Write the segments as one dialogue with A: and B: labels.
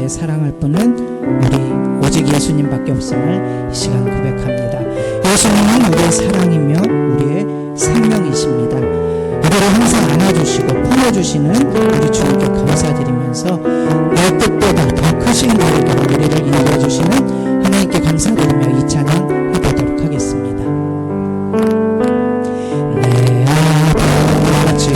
A: 사랑할 분은 우리 오직 예수님밖에 없음을 이 시간 고백합니다. 예수님은 우리의 사랑이며 우리의 생명이십니다. 우리를 항상 안아주시고 품어주시는 우리 주님께 감사드리면서 내 뜻보다 더 크신 거리로 우리를 인도해주시는 하나님께 감사드리며 이 찬양 해보도록 하겠습니다. 내 아버지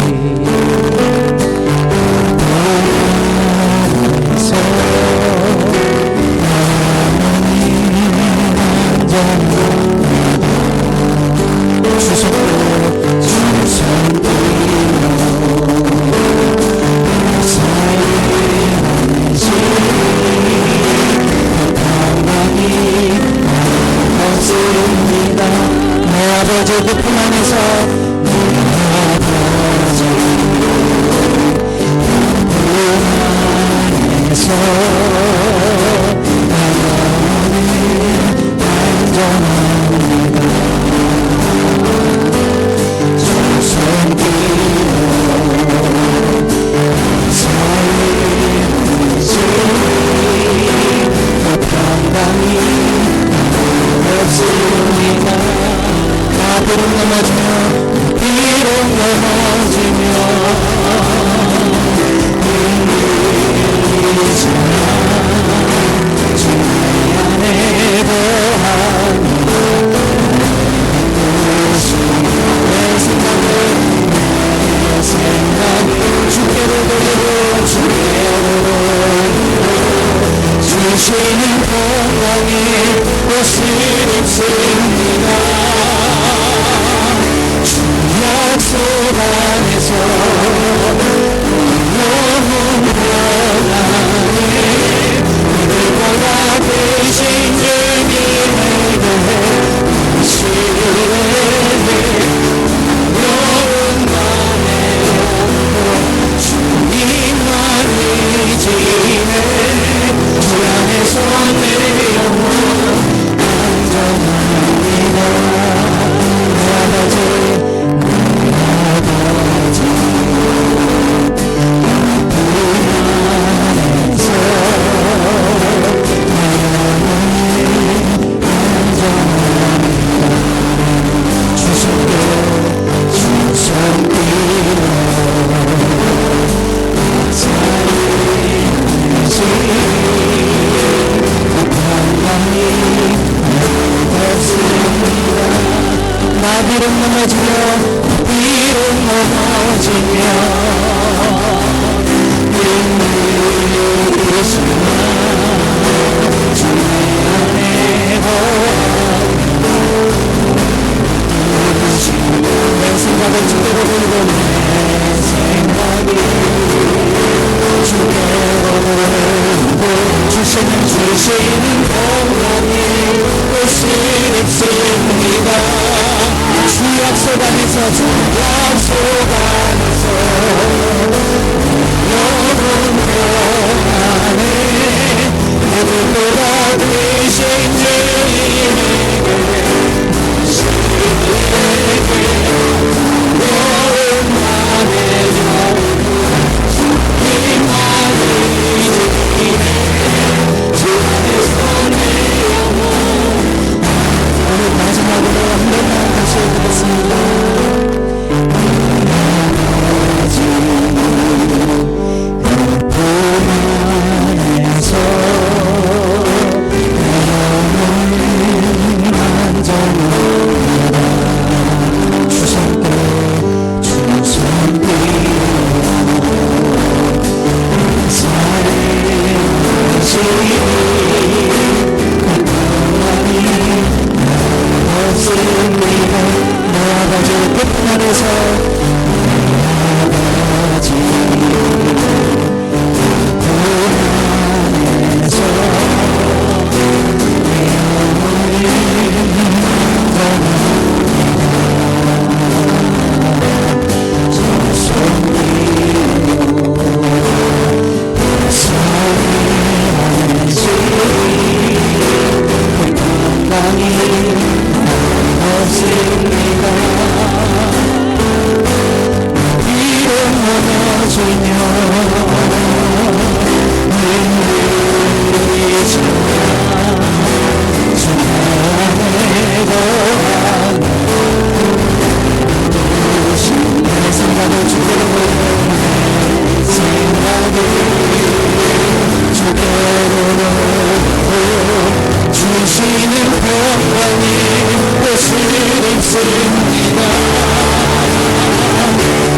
A: 아버지 그 품 안에서 아버지 품 안에서 안전합니다. 주 손길로 더 감당이 없습니다. 비록 넘어지며 흔들리지 마.
B: 당신은 평강이 옷을 입습니다.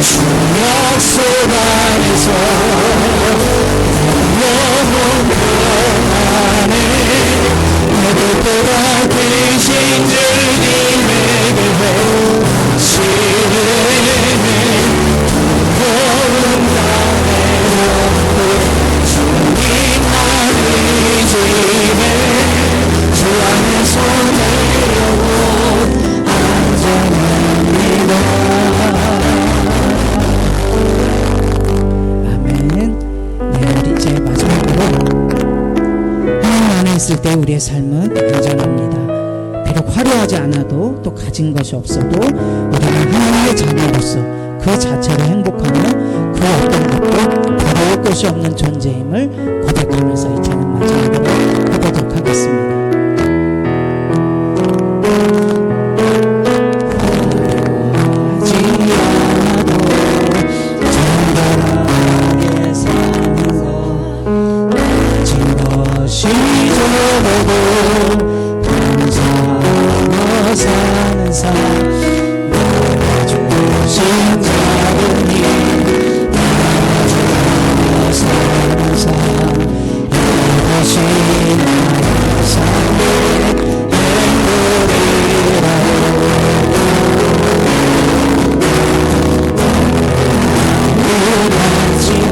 B: 주 약속 안에서 영원 평안에 내게 또다 계신 주님에게 시는 두려운 나의 영혼 주님만의 집에 주 안에서 내 영혼 안전합니다.
A: 아멘. 네, 우리 이제 마지막으로 하나님 안에 있을 때 우리의 삶은 안전합니다. 비록 화려하지 않아도 또 가진 것이 없어도 우리는 하나님의 자녀로서 그 자체로 행복하며 그 어떤 것도 부러울 것이 없는 존재임을 고백하면서 이제는 마지막으로 해보도록 하겠습니다. 화려하지 않아도 정결하게 사는 것 가진 것이 적어도 감사하며 사는 삶 내가 주신 자분이 감사하며 사는 삶 이것이 나의 삶의 행복이라고 우울하지만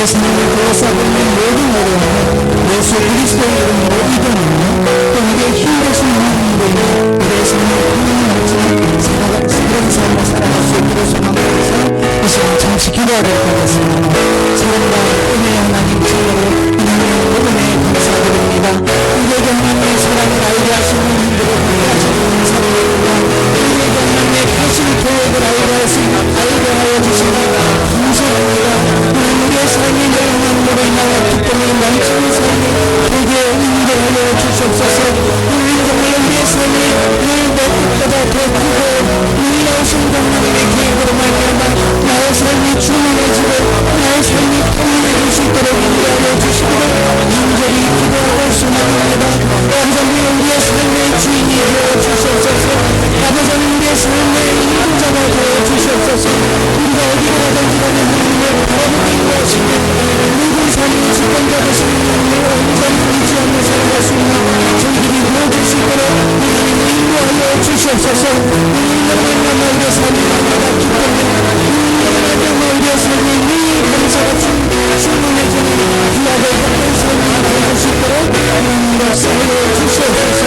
A: 우리의 삶을 둘러싸고 있는 모든 어려움을 예수 그리스도의 이름으로 이겨내며 또 우리의 힘 되신 하나님으로 인해 우리의 삶을 평안히 넘치는 새로운 삶을 살아갈 수 있기를 소망하면서 이 시간 잠시 기도하도록 하겠습니다. 사랑과 은혜의 하나님 참으로 하나님의 은혜에 감사드립니다. 우리에게 하나님의 사랑을 알게 하시는 분들을 함께하시는 감사드립니다. 우리에게 하나님의 크신 계획을 알게 하여 주시니까 감사합니다. 하나님 우리의 삶이 늘 하나님으로 인하여 기쁨이 넘치는 삶이 되게 인도하여 주시옵소서. 우리는 정말 우리의 삶이 늘 내 뜻보다 더 크고 놀라우신 하나님의 계획으로 말미암아 나의 삶이 충만해지고 나의 삶이 평안해질 수 있도록 인도하여 주시기를 간절히 기도하고 소망합니다. 아버지 우리의 삶의 주인이 되어 주시옵소서. 아버지 우리의 삶의 인도자가 되어 주시옵소서. 우리가 어디로 가든지 간에 하나님의 바라보는 것이며 모든 삶이 주권자 되시는 하나님의 온전히 의지하며 살아갈 수 있는 저희들이 모여줄 수 있도록 하나님의 인도하여 주시옵소서. 하나님 우리의 삶이 날마다 기쁨이 하나님 우리의 삶이 늘 감사같이 충만해지는 귀하게 복된 삶이 되어줄 수 있도록 하나님 역사하여 주시옵소서.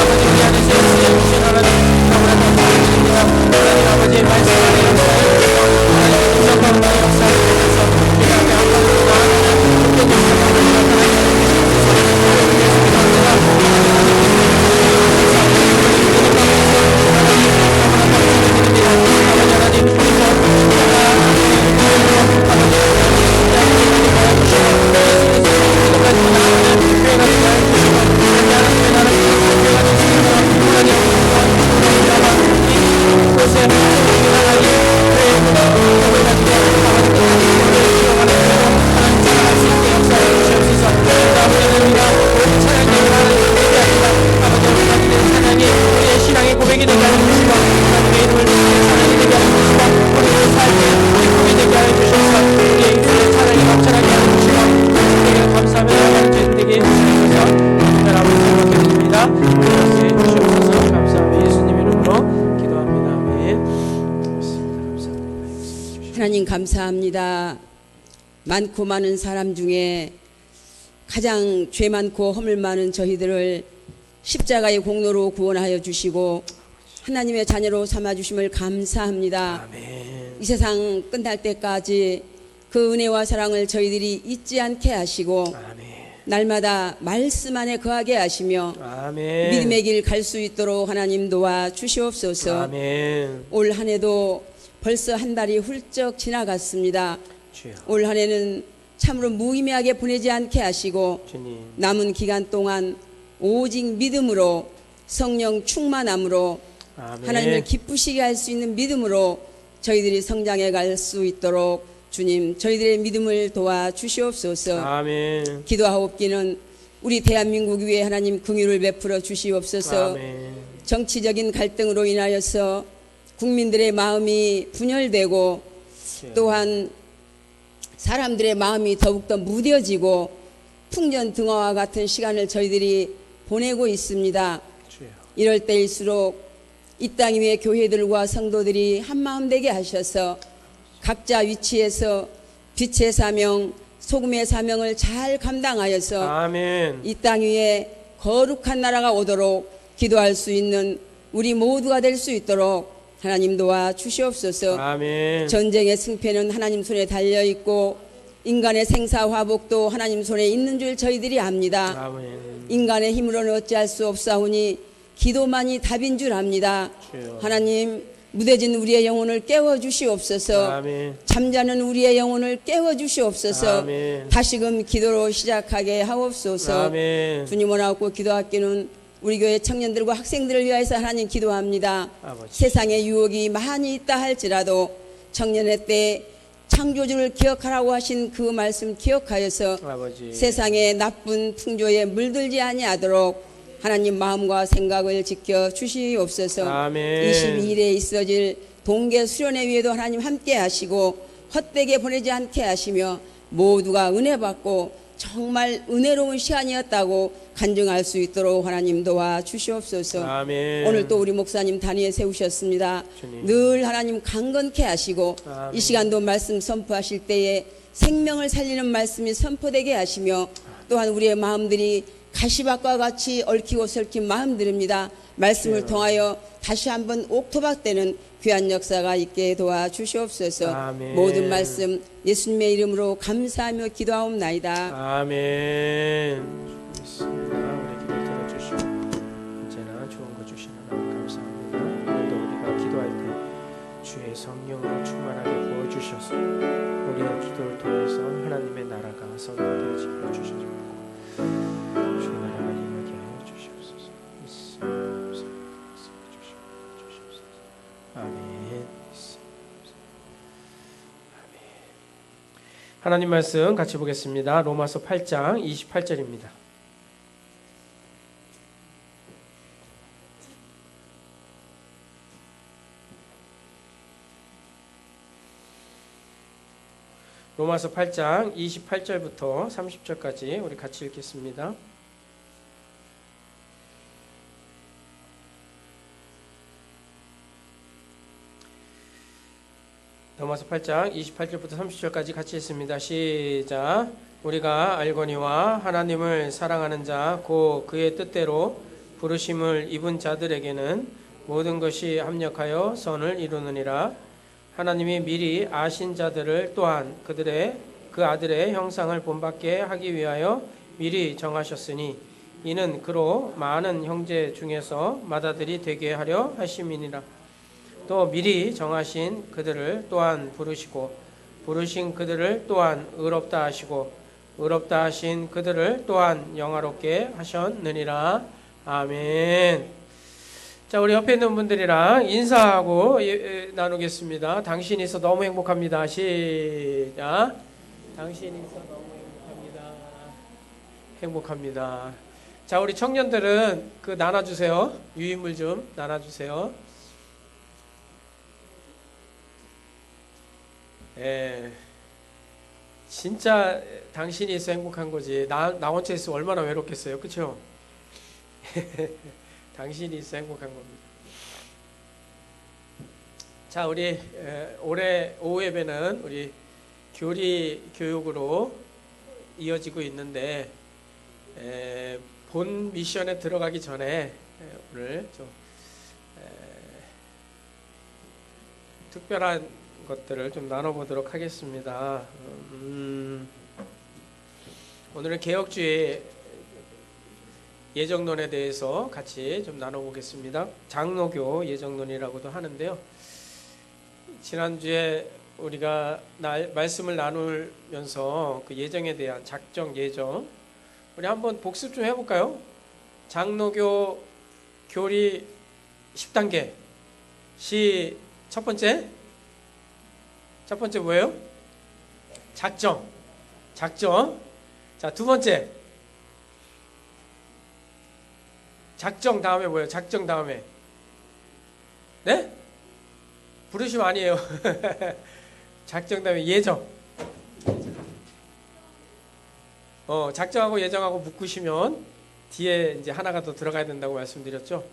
B: 아버지 우리 안에서 주신 하나님 너무나 감사드립니다. 하나님 아버지의 말씀 안에 역사하여 하나님 인정받는 역사를 통해서 우리가 앞에 한번도 나아가는 복된
C: 하나님 감사합니다. 많고 많은 사람 중에 가장 죄 많고 허물 많은 저희들을 십자가의 공로로 구원하여 주시고 하나님의 자녀로 삼아주심을 감사합니다.
B: 아멘.
C: 이 세상 끝날 때까지 그 은혜와 사랑을 저희들이 잊지 않게 하시고
B: 아멘.
C: 날마다 말씀 안에 거하게 하시며
B: 아멘.
C: 믿음의 길 갈 수 있도록 하나님 도와 주시옵소서.
B: 아멘.
C: 올 한 해도 벌써 한 달이 훌쩍 지나갔습니다.
B: 주여.
C: 올 한 해는 참으로 무의미하게 보내지 않게 하시고
B: 주님.
C: 남은 기간 동안 오직 믿음으로 성령 충만함으로
B: 아멘.
C: 하나님을 기쁘시게 할 수 있는 믿음으로 저희들이 성장해 갈 수 있도록 주님 저희들의 믿음을 도와 주시옵소서.
B: 아멘.
C: 기도하옵기는 우리 대한민국 위에 하나님 긍휼을 베풀어 주시옵소서.
B: 아멘.
C: 정치적인 갈등으로 인하여서 국민들의 마음이 분열되고 또한 사람들의 마음이 더욱더 무뎌지고 풍전등화와 같은 시간을 저희들이 보내고 있습니다.
B: 주여.
C: 이럴 때일수록 이 땅 위의 교회들과 성도들이 한마음 되게 하셔서 각자 위치에서 빛의 사명, 소금의 사명을 잘 감당하여서
B: 아멘.
C: 이 땅 위에 거룩한 나라가 오도록 기도할 수 있는 우리 모두가 될 수 있도록 하나님 도와 주시옵소서.
B: 아멘.
C: 전쟁의 승패는 하나님 손에 달려있고 인간의 생사화복도 하나님 손에 있는 줄 저희들이 압니다.
B: 아멘.
C: 인간의 힘으로는 어찌할 수 없사오니 기도만이 답인 줄 압니다.
B: 주여.
C: 하나님 무뎌진 우리의 영혼을 깨워주시옵소서.
B: 아멘.
C: 잠자는 우리의 영혼을 깨워주시옵소서.
B: 아멘.
C: 다시금 기도로 시작하게 하옵소서.
B: 아멘.
C: 주님 원하고 기도하기는 우리 교회 청년들과 학생들을 위하여서 하나님 기도합니다.
B: 아버지.
C: 세상에 유혹이 많이 있다 할지라도 청년의 때 창조주를 기억하라고 하신 그 말씀 기억하여서
B: 아버지.
C: 세상의 나쁜 풍조에 물들지 아니하도록 하나님 마음과 생각을 지켜 주시옵소서.
B: 아멘.
C: 22일에 있어질 동계 수련회 위에도 하나님 함께 하시고 헛되게 보내지 않게 하시며 모두가 은혜 받고 정말 은혜로운 시간이었다고 간증할 수 있도록 하나님 도와 주시옵소서.
B: 아멘.
C: 오늘 또 우리 목사님 단위에 세우셨습니다.
B: 주님.
C: 늘 하나님 강건케 하시고
B: 아멘.
C: 이 시간도 말씀 선포하실 때에 생명을 살리는 말씀이 선포되게 하시며 또한 우리의 마음들이 가시밭과 같이 얽히고 설킨 마음들입니다. 말씀을 통하여 다시 한번 옥토박되는 귀한 역사가 있게 도와주시옵소서.
B: 아멘.
C: 모든 말씀 예수님의 이름으로 감사하며 기도하옵나이다.
B: 아멘. 좋습니다. 우리 기도 들어주시고 언제나 좋은 거 주시는 하나님 감사합니다. 오늘도 우리가 기도할 때 주의 성령으로 충만하게 부어주셔서 우리의 기도를 통해서 하나님의 나라가 성취되어지게 주시옵소서. 주의 나라가 임하게 하여 주시옵소서. 아멘. 하나님 말씀 같이 보겠습니다. 로마서 8장 28절입니다. 로마서 8장 28절부터 30절까지 우리 같이 읽겠습니다. 로마서 8장 28절부터 30절까지 같이 읽습니다. 시작. 우리가 알거니와 하나님을 사랑하는 자 곧 그의 뜻대로 부르심을 입은 자들에게는 모든 것이 합력하여 선을 이루느니라. 하나님이 미리 아신 자들을 또한 그 아들의 형상을 본받게 하기 위하여 미리 정하셨으니 이는 그로 많은 형제 중에서 맏아들이 되게 하려 하심이니라. 또 미리 정하신 그들을 또한 부르시고 부르신 그들을 또한 의롭다 하시고 의롭다 하신 그들을 또한 영화롭게 하셨느니라. 아멘. 자, 우리 옆에 있는 분들이랑 인사하고 나누겠습니다. 당신이 있어 너무 행복합니다. 시작. 당신이 있어 너무 행복합니다. 행복합니다. 자, 우리 청년들은 그 나눠주세요. 유인물 좀 나눠주세요. 진짜 당신이 있어 행복한 거지. 나 혼자 있으면 얼마나 외롭겠어요. 그렇죠? 당신이 있어 행복한 겁니다. 자, 우리 올해 오후 예배는 우리 교리 교육으로 이어지고 있는데 본 미션에 들어가기 전에 오늘 좀 특별한 것들을 좀 나눠보도록 하겠습니다. 오늘은 개혁주의 예정론에 대해서 같이 좀 나눠보겠습니다. 장로교 예정론이라고도 하는데요. 지난주에 우리가 말씀을 나누면서 그 예정에 대한 작정 예정 우리 한번 복습 좀 해볼까요? 장로교 교리 10단계 첫 번째 뭐예요? 작정. 자, 두 번째 작정 다음에 뭐예요? 작정 다음에 네? 부르심 아니에요. 작정 다음에 예정. 작정하고 예정하고 묶으시면 뒤에 이제 하나가 더 들어가야 된다고 말씀드렸죠.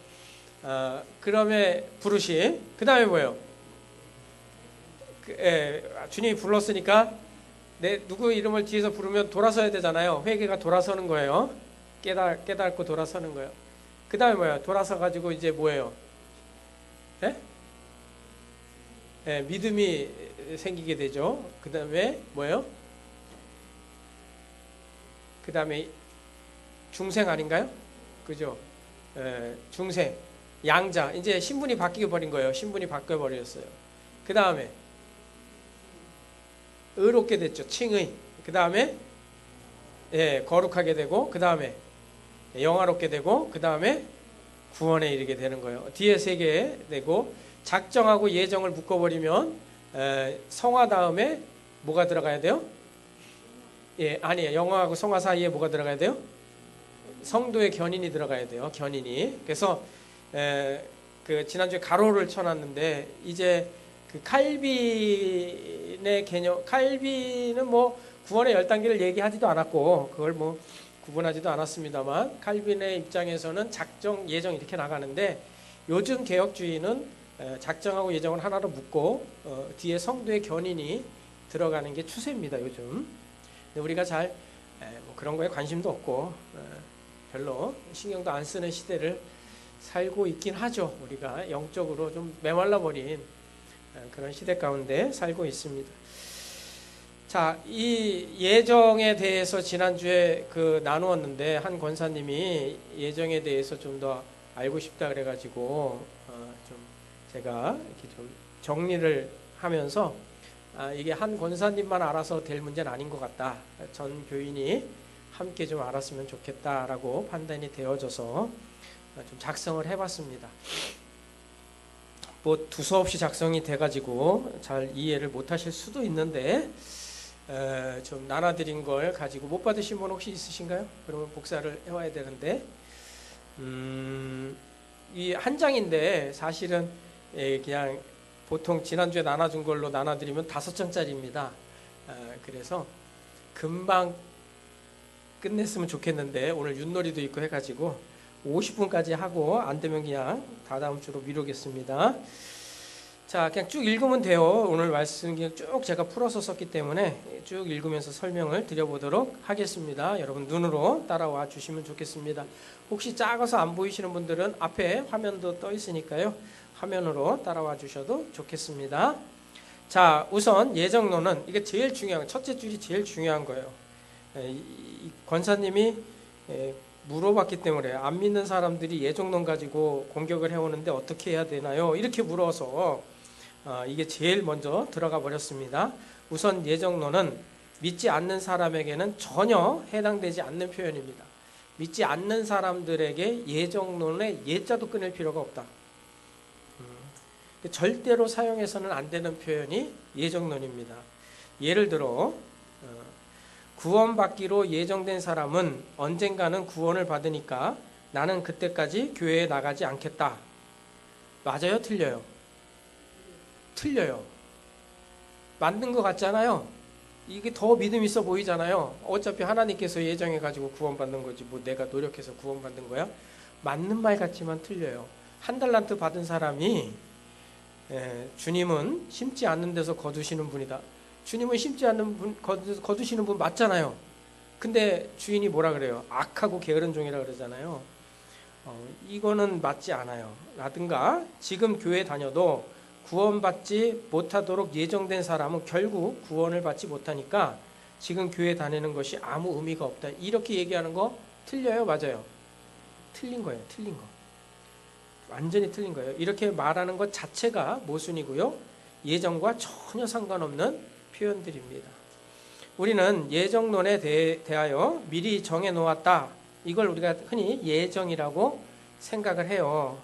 B: 그다음에 부르심. 그 다음에 뭐예요? 주님이 불렀으니까 누구 이름을 뒤에서 부르면 돌아서야 되잖아요. 회개가 돌아서는 거예요. 깨닫고 돌아서는 거예요. 그 다음에 뭐예요? 돌아서 가지고 이제 뭐예요? 믿음이 생기게 되죠. 그 다음에 뭐예요? 그 다음에 중생 아닌가요? 그죠? 중생, 양자. 이제 신분이 바뀌어 버린 거예요. 신분이 바뀌어 버렸어요. 그 다음에 의롭게 됐죠. 칭의. 그 다음에 거룩하게 되고, 그 다음에 영화롭게 되고, 그 다음에 구원에 이르게 되는 거예요. 뒤에 세 개 되고, 작정하고 예정을 묶어버리면 성화 다음에 뭐가 들어가야 돼요? 아니에요. 영화하고 성화 사이에 뭐가 들어가야 돼요? 성도의 견인이 들어가야 돼요. 견인이. 그래서 그 지난주에 가로를 쳐놨는데 이제 그 칼빈의 개념, 칼빈은 뭐 구원의 10단계를 얘기하지도 않았고 그걸 뭐 구분하지도 않았습니다만 칼빈의 입장에서는 작정, 예정 이렇게 나가는데 요즘 개혁주의는 작정하고 예정을 하나로 묶고 뒤에 성도의 견인이 들어가는 게 추세입니다. 요즘. 근데 우리가 잘 뭐 그런 거에 관심도 없고 별로 신경도 안 쓰는 시대를 살고 있긴 하죠. 우리가 영적으로 좀 메말라 버린 그런 시대 가운데 살고 있습니다. 자, 이 예정에 대해서 지난주에 나누었는데 한 권사님이 예정에 대해서 좀 더 알고 싶다 그래가지고 좀 제가 이렇게 좀 정리를 하면서 이게 한 권사님만 알아서 될 문제는 아닌 것 같다. 전 교인이 함께 좀 알았으면 좋겠다라고 판단이 되어져서 좀 작성을 해봤습니다. 뭐 두서없이 작성이 돼가지고 잘 이해를 못하실 수도 있는데 좀 나눠드린 걸 가지고 못 받으신 분 혹시 있으신가요? 그러면 복사를 해와야 되는데 이 한 장인데 사실은 그냥 보통 지난주에 나눠준 걸로 나눠드리면 5장짜리입니다. 그래서 금방 끝냈으면 좋겠는데 오늘 윷놀이도 있고 해가지고 50분까지 하고 안 되면 그냥 다다음 주로 미루겠습니다. 자, 그냥 쭉 읽으면 돼요. 오늘 말씀 그냥 쭉 제가 풀어서 썼기 때문에 쭉 읽으면서 설명을 드려보도록 하겠습니다. 여러분 눈으로 따라와 주시면 좋겠습니다. 혹시 작아서 안 보이시는 분들은 앞에 화면도 떠 있으니까요. 화면으로 따라와 주셔도 좋겠습니다. 자, 우선 예정론은 이게 제일 중요한, 첫째 줄이 제일 중요한 거예요. 이 권사님이 물어봤기 때문에 안 믿는 사람들이 예정론 가지고 공격을 해오는데 어떻게 해야 되나요? 이렇게 물어서 이게 제일 먼저 들어가 버렸습니다. 우선 예정론은 믿지 않는 사람에게는 전혀 해당되지 않는 표현입니다. 믿지 않는 사람들에게 예정론의 예자도 끊을 필요가 없다. 절대로 사용해서는 안 되는 표현이 예정론입니다. 예를 들어 구원받기로 예정된 사람은 언젠가는 구원을 받으니까 나는 그때까지 교회에 나가지 않겠다. 맞아요? 틀려요? 틀려요. 맞는 것 같잖아요. 이게 더 믿음 있어 보이잖아요. 어차피 하나님께서 예정해가지고 구원받는 거지 뭐 내가 노력해서 구원받는 거야? 맞는 말 같지만 틀려요. 한 달란트 받은 사람이 주님은 심지 않는 데서 거두시는 분이다. 주님은 심지 않는 분, 거두시는 분 맞잖아요. 근데 주인이 뭐라 그래요? 악하고 게으른 종이라 그러잖아요. 이거는 맞지 않아요. 라든가 지금 교회 다녀도 구원받지 못하도록 예정된 사람은 결국 구원을 받지 못하니까 지금 교회 다니는 것이 아무 의미가 없다. 이렇게 얘기하는 거 틀려요? 맞아요? 틀린 거예요. 틀린 거. 완전히 틀린 거예요. 이렇게 말하는 것 자체가 모순이고요. 예정과 전혀 상관없는 표현들입니다. 우리는 예정론에 대하여 미리 정해 놓았다. 이걸 우리가 흔히 예정이라고 생각을 해요.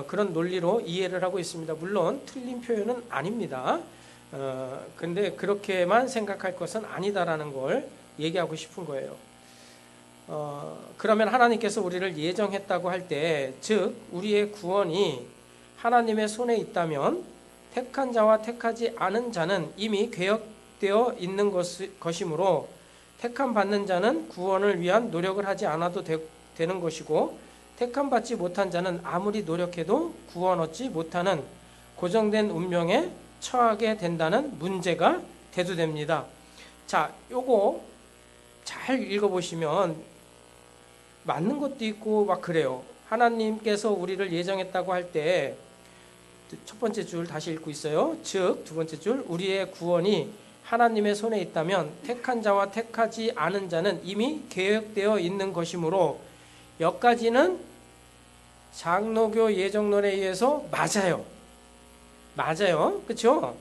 B: 그런 논리로 이해를 하고 있습니다. 물론 틀린 표현은 아닙니다. 근데 그렇게만 생각할 것은 아니다라는 걸 얘기하고 싶은 거예요. 그러면 하나님께서 우리를 예정했다고 할 때, 즉 우리의 구원이 하나님의 손에 있다면 택한 자와 택하지 않은 자는 이미 계획되어 있는 것이므로 택함 받는 자는 구원을 위한 노력을 하지 않아도 되는 것이고 택함 받지 못한 자는 아무리 노력해도 구원 얻지 못하는 고정된 운명에 처하게 된다는 문제가 대두됩니다. 자, 요거 잘 읽어보시면 맞는 것도 있고 막 그래요. 하나님께서 우리를 예정했다고 할 때 첫 번째 줄 다시 읽고 있어요. 즉 두 번째 줄 우리의 구원이 하나님의 손에 있다면 택한 자와 택하지 않은 자는 이미 계획되어 있는 것이므로 여기까지는 장로교 예정론에 의해서 맞아요. 맞아요. 그렇죠?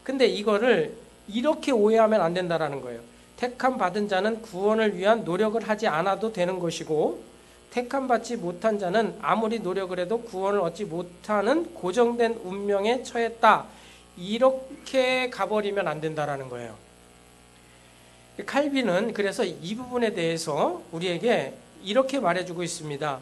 B: 근데 이거를 이렇게 오해하면 안 된다라는 거예요. 택함 받은 자는 구원을 위한 노력을 하지 않아도 되는 것이고 택함 받지 못한 자는 아무리 노력을 해도 구원을 얻지 못하는 고정된 운명에 처했다. 이렇게 가버리면 안 된다라는 거예요. 칼빈은 그래서 이 부분에 대해서 우리에게 이렇게 말해주고 있습니다.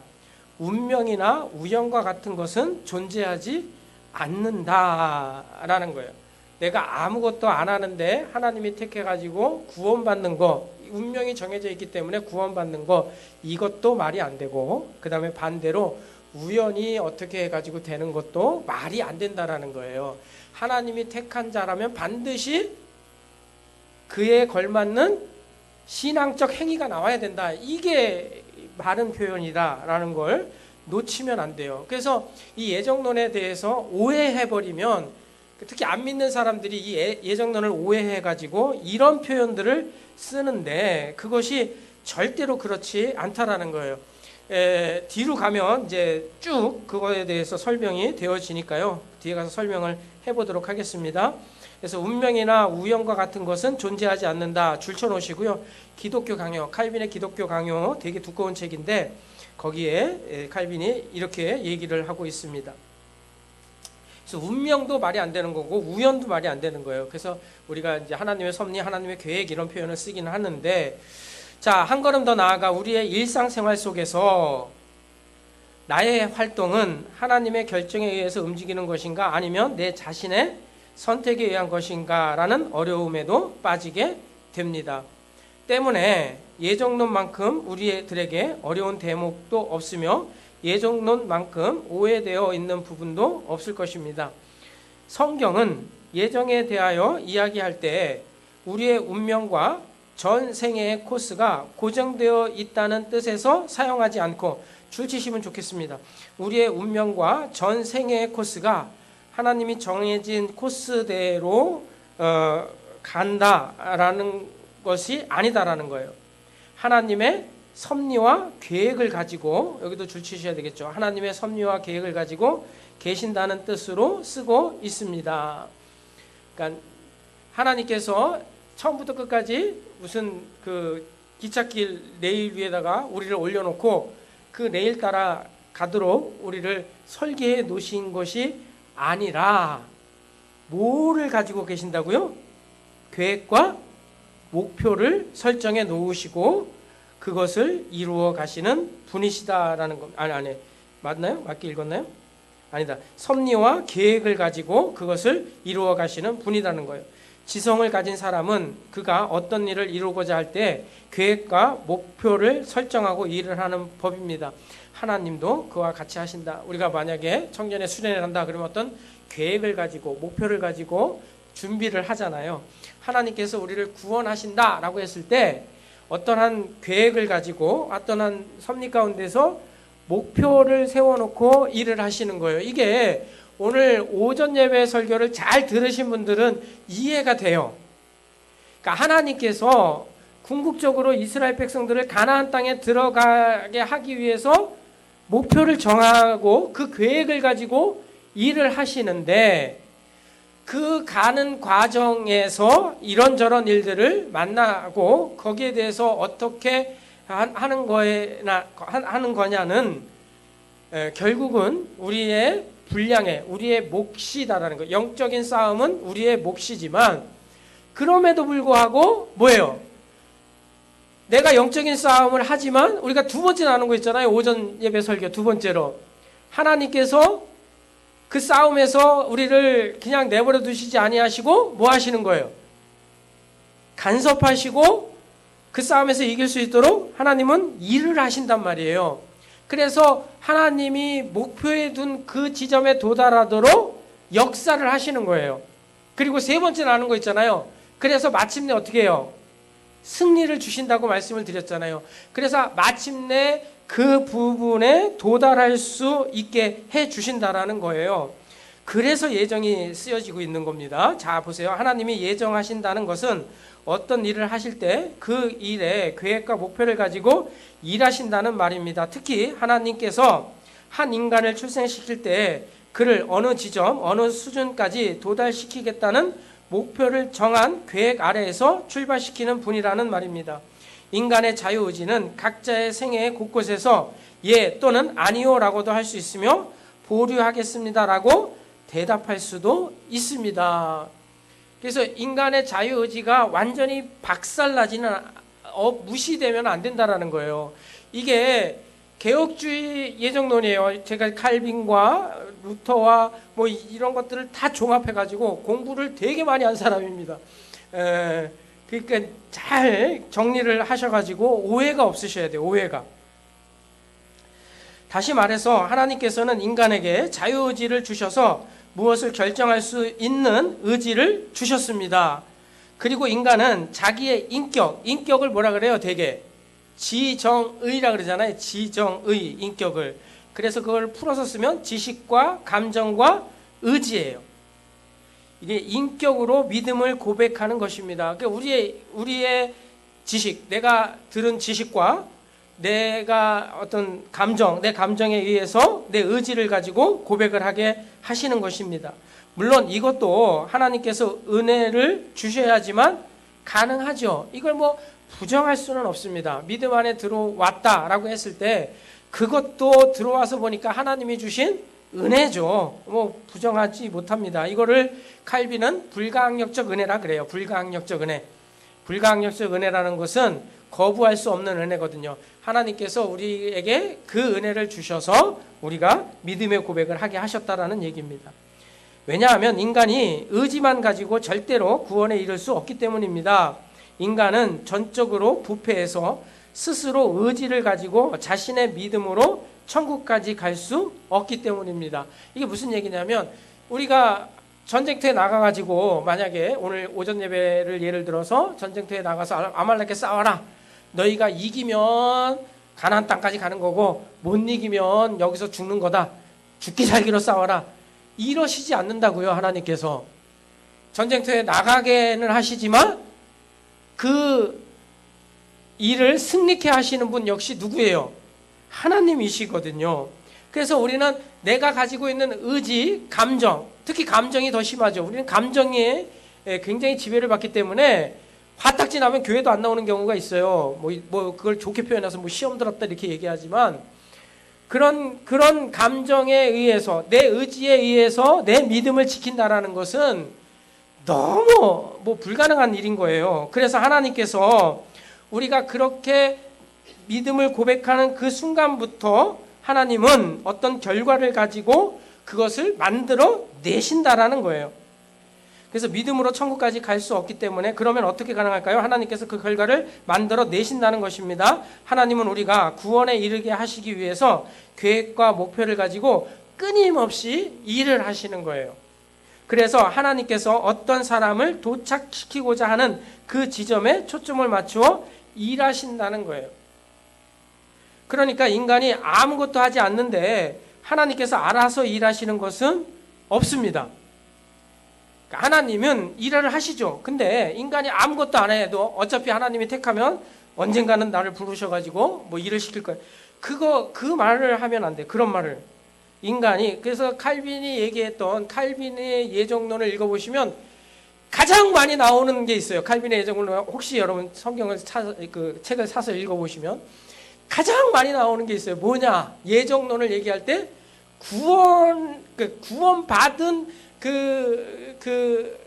B: 운명이나 우연과 같은 것은 존재하지 않는다라는 거예요. 내가 아무것도 안 하는데 하나님이 택해가지고 구원받는 거 운명이 정해져 있기 때문에 구원받는 거 이것도 말이 안 되고, 그 다음에 반대로 우연히 어떻게 해가지고 되는 것도 말이 안 된다라는 거예요. 하나님이 택한 자라면 반드시 그에 걸맞는 신앙적 행위가 나와야 된다. 이게 바른 표현이다라는 걸 놓치면 안 돼요. 그래서 이 예정론에 대해서 오해해버리면, 특히 안 믿는 사람들이 이 예정론을 오해해가지고 이런 표현들을 쓰는데 그것이 절대로 그렇지 않다라는 거예요. 뒤로 가면 이제 쭉 그거에 대해서 설명이 되어지니까요. 뒤에 가서 설명을 해보도록 하겠습니다. 그래서 운명이나 우연과 같은 것은 존재하지 않는다 줄쳐놓으시고요. 기독교 강요, 칼빈의 기독교 강요 되게 두꺼운 책인데 거기에 칼빈이 이렇게 얘기를 하고 있습니다. 그래서 운명도 말이 안 되는 거고 우연도 말이 안 되는 거예요. 그래서 우리가 이제 하나님의 섭리, 하나님의 계획 이런 표현을 쓰기는 하는데, 자, 한 걸음 더 나아가 우리의 일상생활 속에서 나의 활동은 하나님의 결정에 의해서 움직이는 것인가 아니면 내 자신의 선택에 의한 것인가 라는 어려움에도 빠지게 됩니다. 때문에 예정론만큼 우리들에게 어려운 대목도 없으며 예정론만큼 오해되어 있는 부분도 없을 것입니다. 성경은 예정에 대하여 이야기할 때 우리의 운명과 전 생애의 코스가 고정되어 있다는 뜻에서 사용하지 않고, 줄 치시면 좋겠습니다. 우리의 운명과 전 생애의 코스가 하나님이 정해진 코스대로 간다라는 것이 아니다라는 거예요. 하나님의 섭리와 계획을 가지고, 여기도 줄 치셔야 되겠죠. 하나님의 섭리와 계획을 가지고 계신다는 뜻으로 쓰고 있습니다. 그러니까 하나님께서 처음부터 끝까지 무슨 그 기찻길 레일 위에다가 우리를 올려놓고 그 레일 따라 가도록 우리를 설계해 놓으신 것이 아니라 뭐를 가지고 계신다고요? 계획과 목표를 설정해 놓으시고 그것을 이루어 가시는 분이시다라는 거. 아니 맞나요? 맞게 읽었나요? 아니다. 섭리와 계획을 가지고 그것을 이루어 가시는 분이라는 거예요. 지성을 가진 사람은 그가 어떤 일을 이루고자 할 때 계획과 목표를 설정하고 일을 하는 법입니다. 하나님도 그와 같이 하신다. 우리가 만약에 청년에 수련을 한다 그러면 어떤 계획을 가지고 목표를 가지고 준비를 하잖아요. 하나님께서 우리를 구원하신다라고 했을 때 어떤 한 계획을 가지고 어떤 한 섭리 가운데서 목표를 세워놓고 일을 하시는 거예요. 이게 오늘 오전 예배 설교를 잘 들으신 분들은 이해가 돼요. 그러니까 하나님께서 궁극적으로 이스라엘 백성들을 가나안 땅에 들어가게 하기 위해서 목표를 정하고 그 계획을 가지고 일을 하시는데, 그 가는 과정에서 이런저런 일들을 만나고 거기에 대해서 어떻게 하는 거냐는 결국은 우리의 분량에 우리의 몫이다라는 거. 영적인 싸움은 우리의 몫이지만 그럼에도 불구하고 뭐예요? 내가 영적인 싸움을 하지만 우리가 두 번째 나눈 거 있잖아요. 오전 예배 설교 두 번째로 하나님께서 그 싸움에서 우리를 그냥 내버려 두시지 아니하시고 뭐 하시는 거예요? 간섭하시고 그 싸움에서 이길 수 있도록 하나님은 일을 하신단 말이에요. 그래서 하나님이 목표에 둔 그 지점에 도달하도록 역사를 하시는 거예요. 그리고 세 번째 나눈 거 있잖아요. 그래서 마침내 어떻게 해요? 승리를 주신다고 말씀을 드렸잖아요. 그래서 마침내 그 부분에 도달할 수 있게 해 주신다라는 거예요. 그래서 예정이 쓰여지고 있는 겁니다. 자, 보세요. 하나님이 예정하신다는 것은 어떤 일을 하실 때 그 일의 계획과 목표를 가지고 일하신다는 말입니다. 특히 하나님께서 한 인간을 출생시킬 때 그를 어느 지점, 어느 수준까지 도달시키겠다는 목표를 정한 계획 아래에서 출발시키는 분이라는 말입니다. 인간의 자유의지는 각자의 생애의 곳곳에서 예 또는 아니요라고도 할 수 있으며 보류하겠습니다라고 대답할 수도 있습니다. 그래서 인간의 자유의지가 완전히 박살나지는 무시되면 안 된다라는 거예요. 이게 개혁주의 예정론이에요. 제가 칼빈과 루터와 뭐 이런 것들을 다 종합해가지고 공부를 되게 많이 한 사람입니다. 그러니까 잘 정리를 하셔가지고 오해가 없으셔야 돼요. 오해가. 다시 말해서 하나님께서는 인간에게 자유의지를 주셔서 무엇을 결정할 수 있는 의지를 주셨습니다. 그리고 인간은 자기의 인격을 뭐라 그래요? 되게 지정의라 그러잖아요. 지정의 인격을. 그래서 그걸 풀어서 쓰면 지식과 감정과 의지예요. 이게 인격으로 믿음을 고백하는 것입니다. 그러니까 우리의 지식, 내가 들은 지식과 내가 어떤 감정, 내 감정에 의해서 내 의지를 가지고 고백을 하게 하시는 것입니다. 물론 이것도 하나님께서 은혜를 주셔야지만 가능하죠. 이걸 뭐 부정할 수는 없습니다. 믿음 안에 들어왔다라고 했을 때 그것도 들어와서 보니까 하나님이 주신 은혜죠. 뭐 부정하지 못합니다. 이거를 칼빈은 불가항력적 은혜라 그래요. 불가항력적 은혜. 불가항력적 은혜라는 것은 거부할 수 없는 은혜거든요. 하나님께서 우리에게 그 은혜를 주셔서 우리가 믿음의 고백을 하게 하셨다라는 얘기입니다. 왜냐하면 인간이 의지만 가지고 절대로 구원에 이를 수 없기 때문입니다. 인간은 전적으로 부패해서 스스로 의지를 가지고 자신의 믿음으로 천국까지 갈 수 없기 때문입니다. 이게 무슨 얘기냐면 우리가 전쟁터에 나가가지고 만약에 오늘 오전 예배를 예를 들어서 전쟁터에 나가서 아말렉에 싸워라. 너희가 이기면 가나안 땅까지 가는 거고 못 이기면 여기서 죽는 거다. 죽기 살기로 싸워라. 이러시지 않는다고요. 하나님께서. 전쟁터에 나가게는 하시지만 그 일을 승리케 하시는 분 역시 누구예요? 하나님이시거든요. 그래서 우리는 내가 가지고 있는 의지, 감정, 특히 감정이 더 심하죠. 우리는 감정에 굉장히 지배를 받기 때문에 화딱지 나면 교회도 안 나오는 경우가 있어요. 뭐 그걸 좋게 표현해서 뭐 시험 들었다 이렇게 얘기하지만 그런 감정에 의해서 내 의지에 의해서 내 믿음을 지킨다라는 것은 너무 뭐 불가능한 일인 거예요. 그래서 하나님께서 우리가 그렇게 믿음을 고백하는 그 순간부터 하나님은 어떤 결과를 가지고 그것을 만들어 내신다라는 거예요. 그래서 믿음으로 천국까지 갈 수 없기 때문에 그러면 어떻게 가능할까요? 하나님께서 그 결과를 만들어 내신다는 것입니다. 하나님은 우리가 구원에 이르게 하시기 위해서 계획과 목표를 가지고 끊임없이 일을 하시는 거예요. 그래서 하나님께서 어떤 사람을 도착시키고자 하는 그 지점에 초점을 맞추어 일하신다는 거예요. 그러니까 인간이 아무것도 하지 않는데 하나님께서 알아서 일하시는 것은 없습니다. 하나님은 일을 하시죠. 근데 인간이 아무것도 안 해도 어차피 하나님이 택하면 언젠가는 나를 부르셔가지고 뭐 일을 시킬 거예요. 그 말을 하면 안 돼. 그런 말을. 인간이, 그래서 칼빈이 얘기했던 칼빈의 예정론을 읽어보시면 가장 많이 나오는 게 있어요. 칼빈의 예정론, 혹시 여러분 성경을 그 책을 사서 읽어보시면 가장 많이 나오는 게 있어요. 뭐냐? 예정론을 얘기할 때 구원받은 그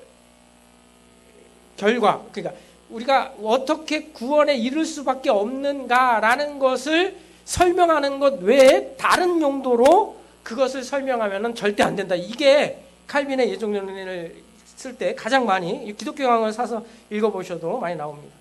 B: 결과, 그러니까 우리가 어떻게 구원에 이를 수밖에 없는가라는 것을 설명하는 것 외에 다른 용도로 그것을 설명하면은 절대 안 된다. 이게 칼빈의 예정론을 쓸 때 가장 많이 기독교 강을 사서 읽어보셔도 많이 나옵니다.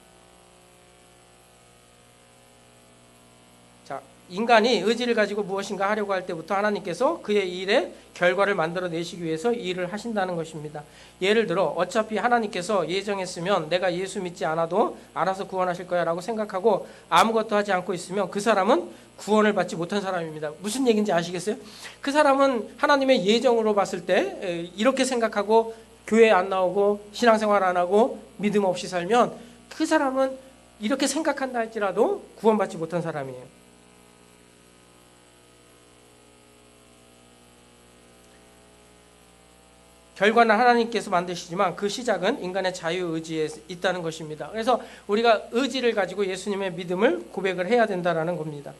B: 자, 인간이 의지를 가지고 무엇인가 하려고 할 때부터 하나님께서 그의 일의 결과를 만들어 내시기 위해서 일을 하신다는 것입니다. 예를 들어 어차피 하나님께서 예정했으면 내가 예수 믿지 않아도 알아서 구원하실 거야 라고 생각하고 아무것도 하지 않고 있으면 그 사람은 구원을 받지 못한 사람입니다. 무슨 얘기인지 아시겠어요? 그 사람은 하나님의 예정으로 봤을 때 이렇게 생각하고 교회 안 나오고 신앙생활 안 하고 믿음 없이 살면 그 사람은 이렇게 생각한다 할지라도 구원받지 못한 사람이에요. 결과는 하나님께서 만드시지만 그 시작은 인간의 자유의지에 있다는 것입니다. 그래서 우리가 의지를 가지고 예수님의 믿음을 고백을 해야 된다는 겁니다.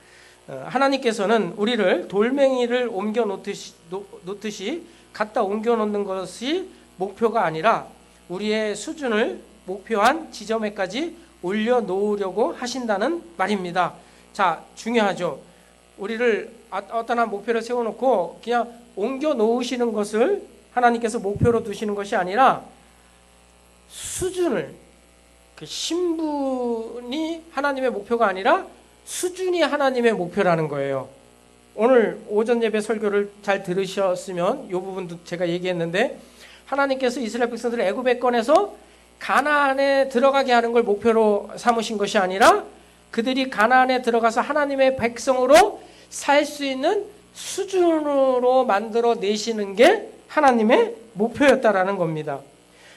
B: 하나님께서는 우리를 돌멩이를 옮겨 놓듯이 갖다 옮겨 놓는 것이 목표가 아니라 우리의 수준을 목표한 지점에까지 올려놓으려고 하신다는 말입니다. 자, 중요하죠. 우리를 어떤 한 목표를 세워놓고 그냥 옮겨 놓으시는 것을 하나님께서 목표로 두시는 것이 아니라 수준을 그 신분이 하나님의 목표가 아니라 수준이 하나님의 목표라는 거예요. 오늘 오전 예배 설교를 잘 들으셨으면 이 부분도 제가 얘기했는데, 하나님께서 이스라엘 백성들을 애굽에 꺼내서 가나안에 들어가게 하는 걸 목표로 삼으신 것이 아니라 그들이 가나안에 들어가서 하나님의 백성으로 살 수 있는 수준으로 만들어 내시는 게 하나님의 목표였다라는 겁니다.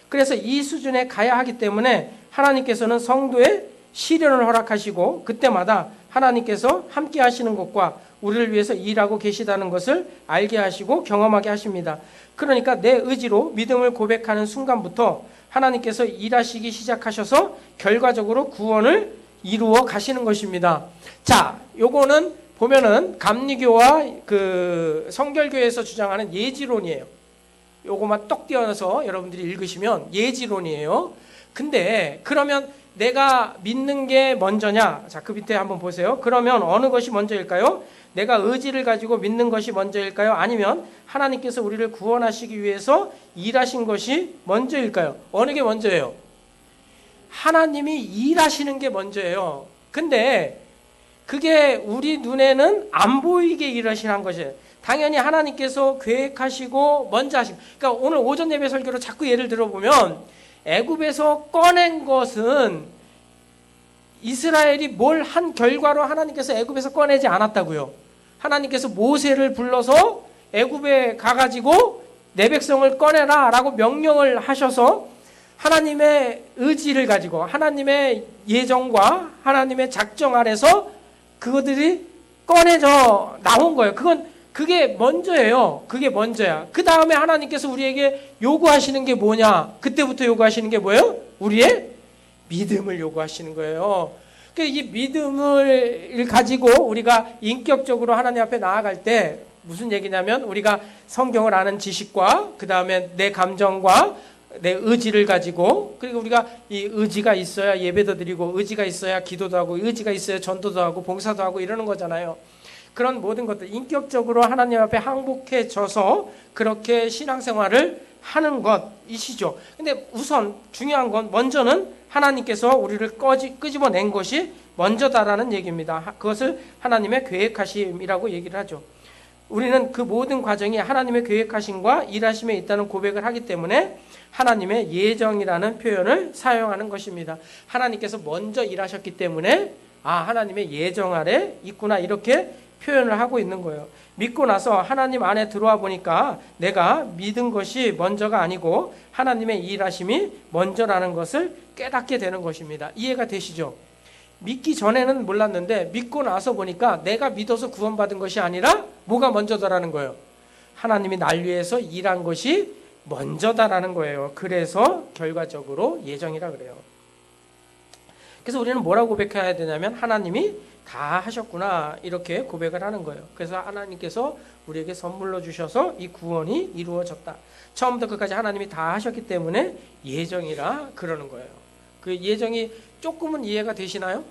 B: 그래서 이 수준에 가야 하기 때문에 하나님께서는 성도의 시련을 허락하시고 그때마다 하나님께서 함께 하시는 것과 우리를 위해서 일하고 계시다는 것을 알게 하시고 경험하게 하십니다. 그러니까 내 의지로 믿음을 고백하는 순간부터 하나님께서 일하시기 시작하셔서 결과적으로 구원을 이루어 가시는 것입니다. 자, 요거는 보면은 감리교와 그 성결교에서 주장하는 예지론이에요. 요거만 떡 띄어서 여러분들이 읽으시면 예지론이에요. 근데 그러면 내가 믿는 게 먼저냐? 자, 그 밑에 한번 보세요. 그러면 어느 것이 먼저일까요? 내가 의지를 가지고 믿는 것이 먼저일까요? 아니면 하나님께서 우리를 구원하시기 위해서 일하신 것이 먼저일까요? 어느 게 먼저예요? 하나님이 일하시는 게 먼저예요. 근데 그게 우리 눈에는 안 보이게 일하시는 것이에요. 당연히 하나님께서 계획하시고 먼저 하시고, 그러니까 오늘 오전 예배 설교로 자꾸 예를 들어보면 애굽에서 꺼낸 것은 이스라엘이 뭘 한 결과로 하나님께서 애굽에서 꺼내지 않았다고요. 하나님께서 모세를 불러서 애굽에 가가지고 내 백성을 꺼내라 라고 명령을 하셔서 하나님의 의지를 가지고 하나님의 예정과 하나님의 작정 아래서 그것들이 꺼내져 나온 거예요. 그게 먼저예요. 그게 먼저야. 그 다음에 하나님께서 우리에게 요구하시는 게 뭐냐? 그때부터 요구하시는 게 뭐예요? 우리의 믿음을 요구하시는 거예요. 이 믿음을 가지고 우리가 인격적으로 하나님 앞에 나아갈 때 무슨 얘기냐면, 우리가 성경을 아는 지식과 그 다음에 내 감정과 내 의지를 가지고, 그리고 우리가 이 의지가 있어야 예배도 드리고, 의지가 있어야 기도도 하고, 의지가 있어야 전도도 하고 봉사도 하고 이러는 거잖아요. 그런 모든 것들 인격적으로 하나님 앞에 항복해져서 그렇게 신앙생활을 하는 것이시죠. 근데 우선 중요한 건 먼저는 하나님께서 우리를 끄집어낸 것이 먼저다라는 얘기입니다. 그것을 하나님의 계획하심이라고 얘기를 하죠. 우리는 그 모든 과정이 하나님의 계획하심과 일하심에 있다는 고백을 하기 때문에 하나님의 예정이라는 표현을 사용하는 것입니다. 하나님께서 먼저 일하셨기 때문에 하나님의 예정 아래 있구나, 이렇게 표현을 하고 있는 거예요. 믿고 나서 하나님 안에 들어와 보니까 내가 믿은 것이 먼저가 아니고 하나님의 일하심이 먼저라는 것을 깨닫게 되는 것입니다. 이해가 되시죠? 믿기 전에는 몰랐는데 믿고 나서 보니까 내가 믿어서 구원받은 것이 아니라 뭐가 먼저다라는 거예요. 하나님이 날 위해서 일한 것이 먼저다라는 거예요. 그래서 결과적으로 예정이라 그래요. 그래서 우리는 뭐라고 고백해야 되냐면 하나님이 다 하셨구나, 이렇게 고백을 하는 거예요. 그래서 하나님께서 우리에게 선물로 주셔서 이 구원이 이루어졌다. 처음부터 끝까지 하나님이 다 하셨기 때문에 예정이라 그러는 거예요. 그 예정이 조금은 이해가 되시나요?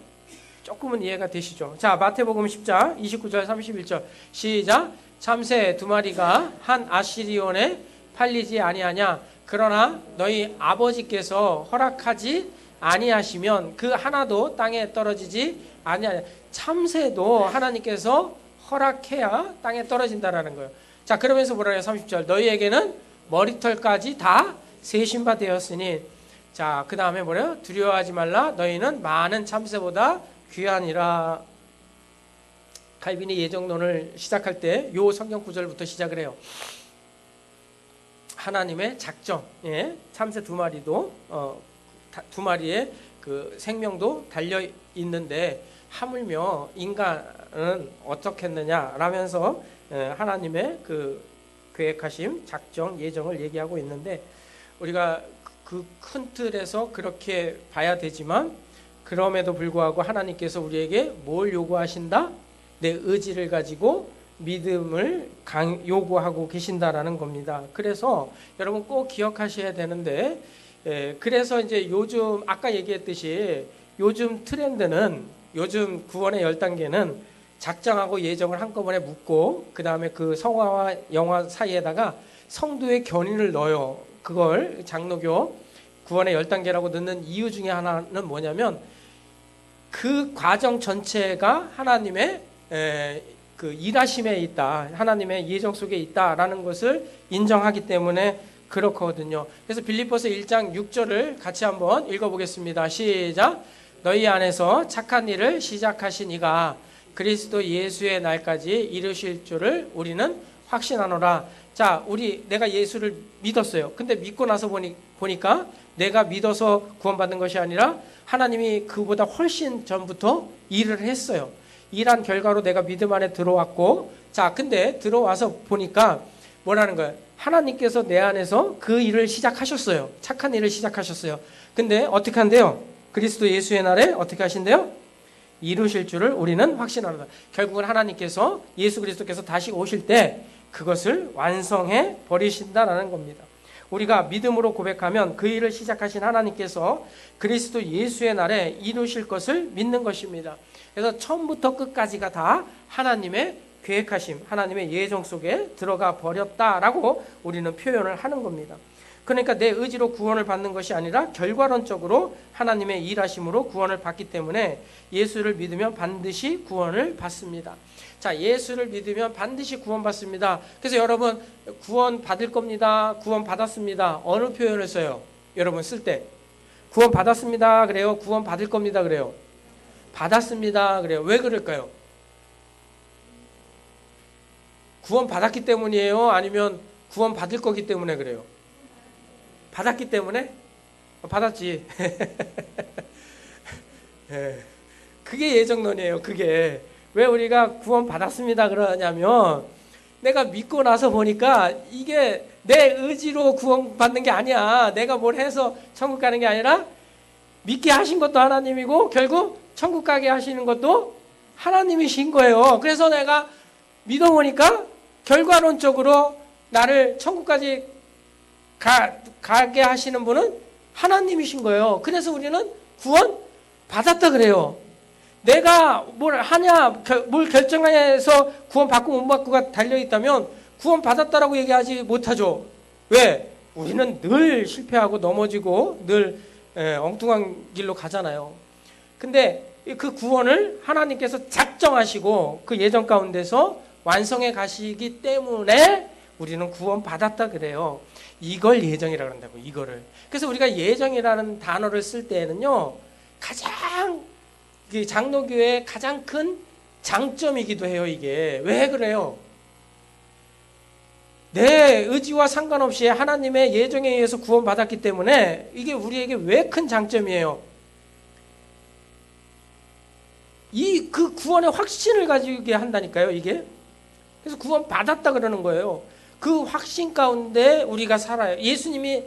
B: 조금은 이해가 되시죠? 자, 마태복음 10장 29절 31절 시작. 참새 2마리가 한 아시리온에 팔리지 아니하냐? 그러나 너희 아버지께서 허락하지 아니하시면 그 하나도 땅에 떨어지지 아니하냐. 참새도 하나님께서 허락해야 땅에 떨어진다라는 거예요. 자, 그러면서 뭐라 해요? 30절. 너희에게는 머리털까지 다 세신 바 되었으니. 자, 그 다음에 뭐래요? 두려워하지 말라. 너희는 많은 참새보다 귀하니라. 칼빈이 예정론을 시작할 때 요 성경 구절부터 시작을 해요. 하나님의 작정, 참새 2마리도 2마리의 그 생명도 달려 있는데 하물며 인간은 어떻겠느냐 라면서 하나님의 그 계획하심, 작정, 예정을 얘기하고 있는데, 우리가 그 큰 틀에서 그렇게 봐야 되지만 그럼에도 불구하고 하나님께서 우리에게 뭘 요구하신다? 내 의지를 가지고 믿음을 요구하고 계신다라는 겁니다. 그래서 여러분 꼭 기억하셔야 되는데, 그래서 이제 요즘 아까 얘기했듯이 요즘 트렌드는, 요즘 구원의 10단계는 작정하고 예정을 한꺼번에 묶고 그 다음에 그 성화와 영화 사이에다가 성도의 견인을 넣어요. 그걸 장로교 구원의 10단계라고 넣는 이유 중에 하나는 뭐냐면 그 과정 전체가 하나님의 그 일하심에 있다, 하나님의 예정 속에 있다라는 것을 인정하기 때문에 그렇거든요. 그래서 빌립보서 1장 6절을 같이 한번 읽어보겠습니다. 시작. 너희 안에서 착한 일을 시작하신 이가 그리스도 예수의 날까지 이루실 줄을 우리는 확신하노라. 자, 내가 예수를 믿었어요. 근데 믿고 나서 보니까 내가 믿어서 구원받은 것이 아니라 하나님이 그보다 훨씬 전부터 일을 했어요. 일한 결과로 내가 믿음 안에 들어왔고, 자, 근데 들어와서 보니까 뭐라는 거예요? 하나님께서 내 안에서 그 일을 시작하셨어요. 착한 일을 시작하셨어요. 근데 어떻게 한대요? 그리스도 예수의 날에 어떻게 하신대요? 이루실 줄을 우리는 확신하노라. 결국은 하나님께서, 예수 그리스도께서 다시 오실 때 그것을 완성해 버리신다라는 겁니다. 우리가 믿음으로 고백하면 그 일을 시작하신 하나님께서 그리스도 예수의 날에 이루실 것을 믿는 것입니다. 그래서 처음부터 끝까지가 다 하나님의 계획하심, 하나님의 예정 속에 들어가 버렸다라고 우리는 표현을 하는 겁니다. 그러니까 내 의지로 구원을 받는 것이 아니라 결과론적으로 하나님의 일하심으로 구원을 받기 때문에 예수를 믿으면 반드시 구원을 받습니다. 자, 예수를 믿으면 반드시 구원받습니다. 그래서 여러분 구원 받을 겁니다. 구원 받았습니다. 어느 표현을 써요? 여러분 쓸 때 구원 받았습니다 그래요? 구원 받을 겁니다 그래요? 받았습니다 그래요? 왜 그럴까요? 구원 받았기 때문이에요? 아니면 구원 받을 거기 때문에 그래요? 받았기 때문에? 받았지. 그게 예정론이에요. 그게. 왜 우리가 구원 받았습니다 그러냐면 내가 믿고 나서 보니까 이게 내 의지로 구원 받는 게 아니야. 내가 뭘 해서 천국 가는 게 아니라 믿게 하신 것도 하나님이고 결국 천국 가게 하시는 것도 하나님이신 거예요. 그래서 내가 믿어보니까 결과론적으로 나를 천국까지 가게 하시는 분은 하나님이신 거예요. 그래서 우리는 구원 받았다 그래요. 내가 뭘 하냐, 뭘 결정해서 구원 받고 못 받고가 달려있다면 구원 받았다라고 얘기하지 못하죠. 왜? 우리는 늘 실패하고 넘어지고 늘 엉뚱한 길로 가잖아요. 근데 그 구원을 하나님께서 작정하시고 그 예정 가운데서 완성해 가시기 때문에 우리는 구원 받았다 그래요. 이걸 예정이라고 한다고, 이거를. 그래서 우리가 예정이라는 단어를 쓸 때에는요, 가장 장로교의 가장 큰 장점이기도 해요. 이게 왜 그래요? 내 의지와 상관없이 하나님의 예정에 의해서 구원받았기 때문에 이게 우리에게 왜 큰 장점이에요? 그 구원의 확신을 가지게 한다니까요. 이게. 그래서 구원 받았다 그러는 거예요. 그 확신 가운데 우리가 살아요. 예수님이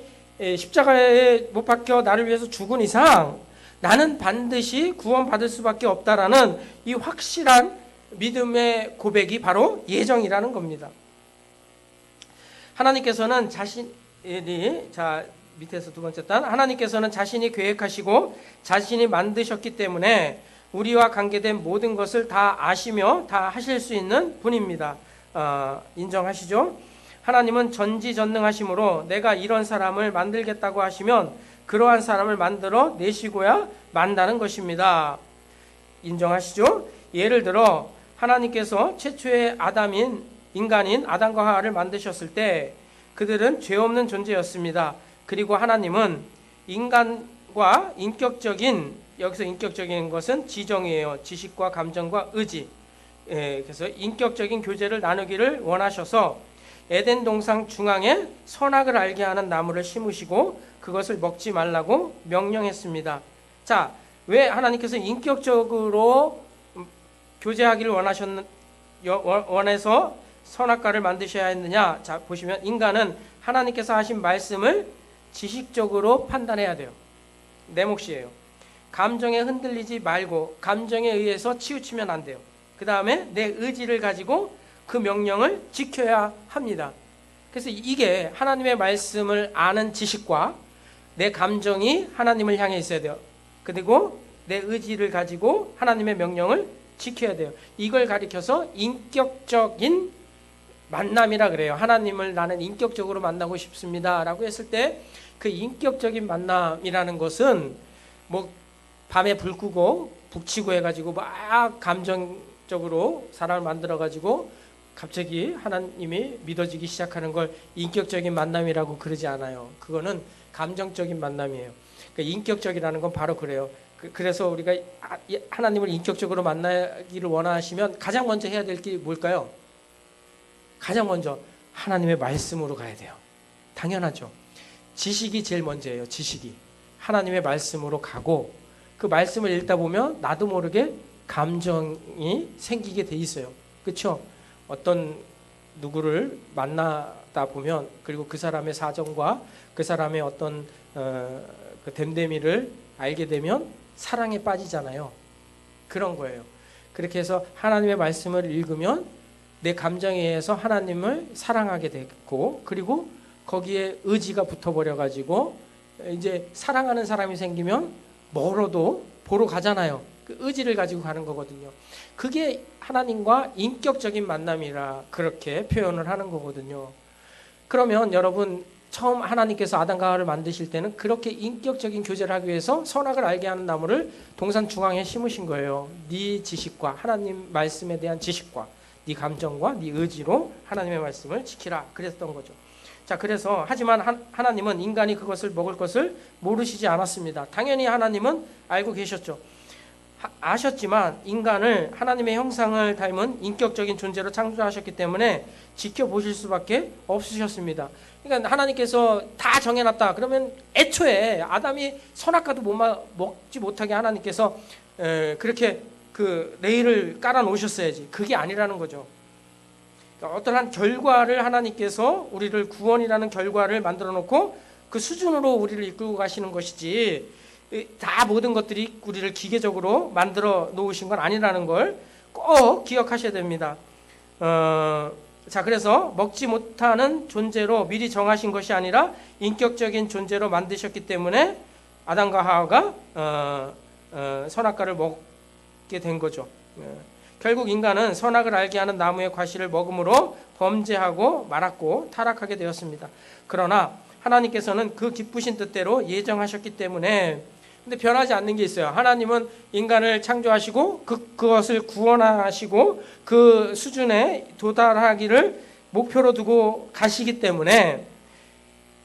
B: 십자가에 못 박혀 나를 위해서 죽은 이상 나는 반드시 구원받을 수밖에 없다라는 이 확실한 믿음의 고백이 바로 예정이라는 겁니다. 하나님께서는 밑에서 두 번째 단, 하나님께서는 자신이 계획하시고 자신이 만드셨기 때문에 우리와 관계된 모든 것을 다 아시며 다 하실 수 있는 분입니다. 인정하시죠? 하나님은 전지전능하심으로 내가 이런 사람을 만들겠다고 하시면 그러한 사람을 만들어 내시고야 만다는 것입니다. 인정하시죠? 예를 들어 하나님께서 최초의 인간인 아담과 하와를 만드셨을 때 그들은 죄 없는 존재였습니다. 그리고 하나님은 인간과 여기서 인격적인 것은 지정이에요. 지식과 감정과 의지. 그래서 인격적인 교제를 나누기를 원하셔서 에덴 동산 중앙에 선악을 알게 하는 나무를 심으시고 그것을 먹지 말라고 명령했습니다. 자, 왜 하나님께서 인격적으로 교제하기를 원해서 선악과를 만드셔야 했느냐? 자, 보시면 인간은 하나님께서 하신 말씀을 지식적으로 판단해야 돼요. 내 몫이에요. 감정에 흔들리지 말고 감정에 의해서 치우치면 안 돼요. 그 다음에 내 의지를 가지고 그 명령을 지켜야 합니다. 그래서 이게 하나님의 말씀을 아는 지식과 내 감정이 하나님을 향해 있어야 돼요. 그리고 내 의지를 가지고 하나님의 명령을 지켜야 돼요. 이걸 가리켜서 인격적인 만남이라 그래요. 하나님을 나는 인격적으로 만나고 싶습니다 라고 했을 때 그 인격적인 만남이라는 것은 뭐 밤에 불 끄고 북치고 해가지고 막 감정적으로 사람을 만들어가지고 갑자기 하나님이 믿어지기 시작하는 걸 인격적인 만남이라고 그러지 않아요. 그거는 감정적인 만남이에요. 그러니까 인격적이라는 건 바로 그래요. 그래서 우리가 하나님을 인격적으로 만나기를 원하시면 가장 먼저 해야 될 게 뭘까요? 가장 먼저 하나님의 말씀으로 가야 돼요. 당연하죠. 지식이 제일 먼저예요. 지식이. 하나님의 말씀으로 가고 그 말씀을 읽다 보면 나도 모르게 감정이 생기게 돼 있어요. 그렇죠? 어떤 누구를 만나다 보면 그리고 그 사람의 사정과 그 사람의 어떤 그 됨됨이를 알게 되면 사랑에 빠지잖아요. 그런 거예요. 그렇게 해서 하나님의 말씀을 읽으면 내 감정에 의해서 하나님을 사랑하게 됐고 그리고 거기에 의지가 붙어버려 가지고 이제 사랑하는 사람이 생기면 멀어도 보러 가잖아요. 그 의지를 가지고 가는 거거든요. 그게 하나님과 인격적인 만남이라 그렇게 표현을 하는 거거든요. 그러면 여러분 처음 하나님께서 아담과 하와를 만드실 때는 그렇게 인격적인 교제를 하기 위해서 선악을 알게 하는 나무를 동산 중앙에 심으신 거예요. 네 지식과 하나님 말씀에 대한 지식과 네 감정과 네 의지로 하나님의 말씀을 지키라 그랬던 거죠. 자, 그래서 하지만 하나님은 인간이 그것을 먹을 것을 모르시지 않았습니다. 당연히 하나님은 알고 계셨죠. 아셨지만 인간을 하나님의 형상을 닮은 인격적인 존재로 창조하셨기 때문에 지켜보실 수밖에 없으셨습니다. 그러니까 하나님께서 다 정해놨다. 그러면 애초에 아담이 선악과도 먹지 못하게 하나님께서 그렇게 그 레일을 깔아 놓으셨어야지. 그게 아니라는 거죠. 그러니까 어떠한 결과를 하나님께서 우리를 구원이라는 결과를 만들어 놓고 그 수준으로 우리를 이끌고 가시는 것이지 다 모든 것들이 우리를 기계적으로 만들어 놓으신 건 아니라는 걸 꼭 기억하셔야 됩니다. 자, 그래서 먹지 못하는 존재로 미리 정하신 것이 아니라 인격적인 존재로 만드셨기 때문에 아담과 하와가 선악과를 먹게 된 거죠. 결국 인간은 선악을 알게 하는 나무의 과실을 먹음으로 범죄하고 말았고 타락하게 되었습니다. 그러나 하나님께서는 그 기쁘신 뜻대로 예정하셨기 때문에 근데 변하지 않는 게 있어요. 하나님은 인간을 창조하시고 그것을 구원하시고 그 수준에 도달하기를 목표로 두고 가시기 때문에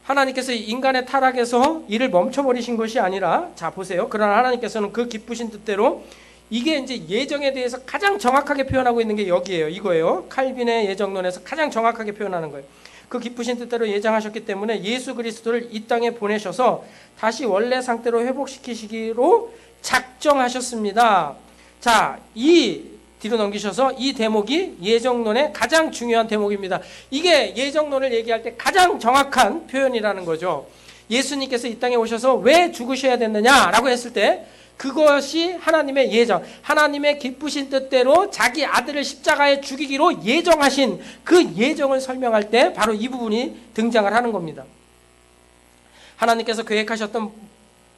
B: 하나님께서 인간의 타락에서 일을 멈춰버리신 것이 아니라 자 보세요. 그러나 하나님께서는 그 기쁘신 뜻대로 이게 이제 예정에 대해서 가장 정확하게 표현하고 있는 게 여기예요. 이거예요. 칼빈의 예정론에서 가장 정확하게 표현하는 거예요. 그 기쁘신 뜻대로 예정하셨기 때문에 예수 그리스도를 이 땅에 보내셔서 다시 원래 상태로 회복시키시기로 작정하셨습니다. 자, 이 뒤로 넘기셔서 이 대목이 예정론의 가장 중요한 대목입니다. 이게 예정론을 얘기할 때 가장 정확한 표현이라는 거죠. 예수님께서 이 땅에 오셔서 왜 죽으셔야 됐느냐라고 했을 때 그것이 하나님의 예정, 하나님의 기쁘신 뜻대로 자기 아들을 십자가에 죽이기로 예정하신 그 예정을 설명할 때 바로 이 부분이 등장을 하는 겁니다. 하나님께서 계획하셨던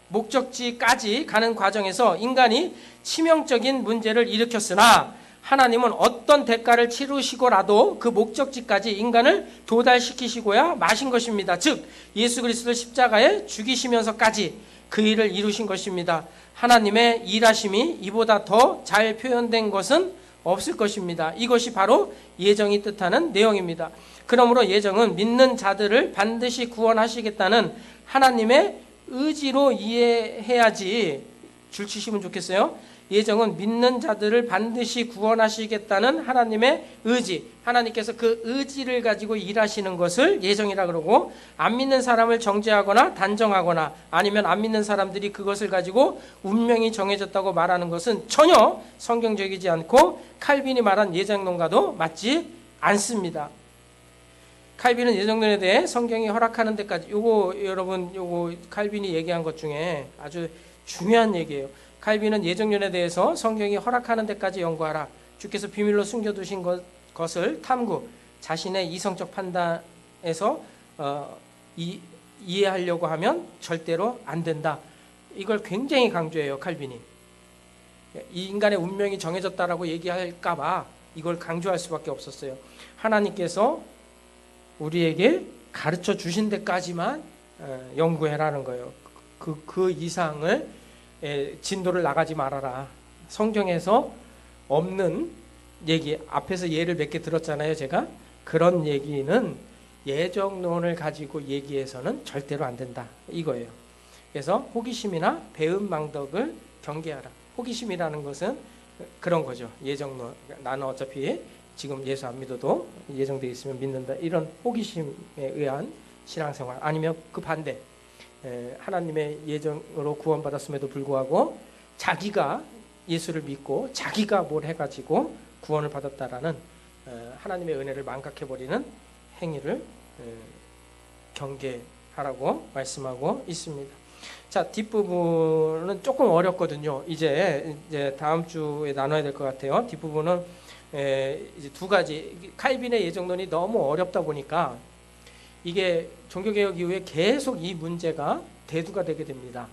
B: 목적지까지 가는 과정에서 인간이 치명적인 문제를 일으켰으나 하나님은 어떤 대가를 치르시고라도 그 목적지까지 인간을 도달시키시고야 마신 것입니다. 즉 예수 그리스도를 십자가에 죽이시면서까지 그 일을 이루신 것입니다. 하나님의 일하심이 이보다 더 잘 표현된 것은 없을 것입니다. 이것이 바로 예정이 뜻하는 내용입니다. 그러므로 예정은 믿는 자들을 반드시 구원하시겠다는 하나님의 의지로 이해해야지 줄치시면 좋겠어요. 예정은 믿는 자들을 반드시 구원하시겠다는 하나님의 의지, 하나님께서 그 의지를 가지고 일하시는 것을 예정이라 그러고 안 믿는 사람을 정죄하거나 단정하거나 아니면 안 믿는 사람들이 그것을 가지고 운명이 정해졌다고 말하는 것은 전혀 성경적이지 않고 칼빈이 말한 예정론과도 맞지 않습니다. 칼빈은 예정론에 대해 성경이 허락하는 데까지 여러분 칼빈이 얘기한 것 중에 아주 중요한 얘기예요. 칼빈은 예정론에 대해서 성경이 허락하는 데까지 연구하라. 주께서 비밀로 숨겨두신 것을 탐구, 자신의 이성적 판단에서 이해하려고 하면 절대로 안 된다. 이걸 굉장히 강조해요, 칼빈이. 이 인간의 운명이 정해졌다라고 얘기할까 봐 이걸 강조할 수밖에 없었어요. 하나님께서 우리에게 가르쳐 주신 데까지만 연구해라는 거예요. 그 이상을 진도를 나가지 말아라. 성경에서 없는 얘기, 앞에서 예를 몇 개 들었잖아요, 제가. 그런 얘기는 예정론을 가지고 얘기해서는 절대로 안 된다, 이거예요. 그래서 호기심이나 배은망덕을 경계하라. 호기심이라는 것은 그런 거죠. 예정론, 나는 어차피 지금 예수 안 믿어도 예정되어 있으면 믿는다, 이런 호기심에 의한 신앙생활. 아니면 그 반대, 하나님의 예정으로 구원받았음에도 불구하고 자기가 예수를 믿고 자기가 뭘 해가지고 구원을 받았다라는 하나님의 은혜를 망각해버리는 행위를 경계하라고 말씀하고 있습니다. 자, 뒷부분은 조금 어렵거든요. 이제 다음 주에 나눠야 될 것 같아요. 뒷부분은 이제 두 가지. 칼빈의 예정론이 너무 어렵다 보니까 이게 종교개혁 이후에 계속 이 문제가 대두가 되게 됩니다.